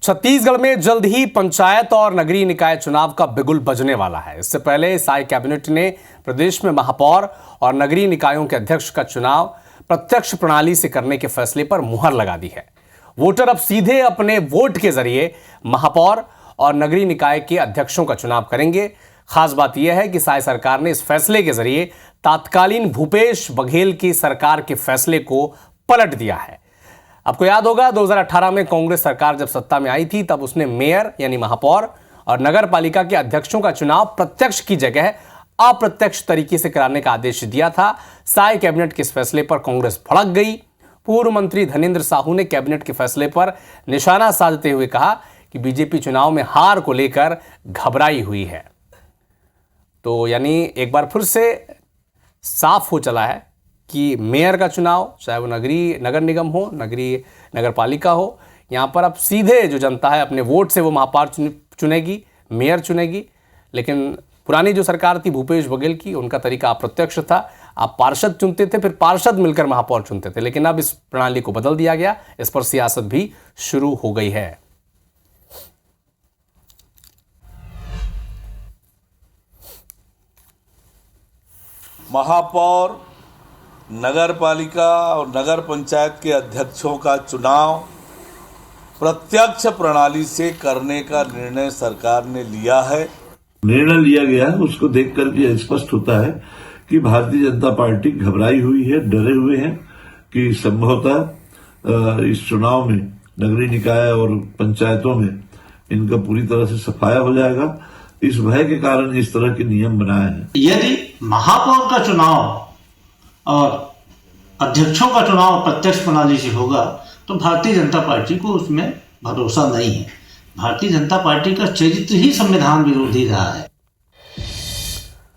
छत्तीसगढ़ में जल्द ही पंचायत और नगरीय निकाय चुनाव का बिगुल बजने वाला है। इससे पहले साई कैबिनेट ने प्रदेश में महापौर और नगरीय निकायों के अध्यक्ष का चुनाव प्रत्यक्ष प्रणाली से करने के फैसले पर मुहर लगा दी है। वोटर अब सीधे अपने वोट के जरिए महापौर और नगरीय निकाय के अध्यक्षों का चुनाव करेंगे। खास बात यह है कि साई सरकार ने इस फैसले के जरिए तत्कालीन भूपेश बघेल की सरकार के फैसले को पलट दिया है। आपको याद होगा 2018 में कांग्रेस सरकार जब सत्ता में आई थी तब उसने मेयर यानी महापौर और नगर पालिका के अध्यक्षों का चुनाव प्रत्यक्ष की जगह अप्रत्यक्ष तरीके से कराने का आदेश दिया था। साई कैबिनेट के इस फैसले पर कांग्रेस भड़क गई। पूर्व मंत्री धनेंद्र साहू ने कैबिनेट के फैसले पर निशाना साधते हुए कहा कि बीजेपी चुनाव में हार को लेकर घबराई हुई है। तो यानी एक बार फिर से साफ हो चला है कि मेयर का चुनाव, चाहे वो नगर निगम हो, नगर पालिका हो, यहाँ पर अब सीधे जो जनता है अपने वोट से वो महापौर चुनेगी, मेयर चुनेगी। लेकिन पुरानी जो सरकार थी भूपेश बघेल की, उनका तरीका अप्रत्यक्ष था। आप पार्षद चुनते थे, फिर पार्षद मिलकर महापौर चुनते थे। लेकिन अब इस प्रणाली को बदल दिया गया। इस पर सियासत भी शुरू हो गई है। महापौर, नगर पालिका और नगर पंचायत के अध्यक्षों का चुनाव प्रत्यक्ष प्रणाली से करने का निर्णय सरकार ने लिया है। निर्णय लिया गया है, उसको देख करके स्पष्ट होता है कि भारतीय जनता पार्टी घबराई हुई है, डरे हुए हैं कि संभवतः इस चुनाव में नगरीय निकाय और पंचायतों में इनका पूरी तरह से सफाया हो जाएगा। इस भय के कारण इस तरह के नियम बनाए हैं। यदि महापौर का चुनाव और अध्यक्षों का चुनाव प्रत्यक्ष प्रणाली से होगा तो भारतीय जनता पार्टी को उसमें भरोसा नहीं है। भारतीय जनता पार्टी का चरित्र ही संविधान विरोधी रहा है।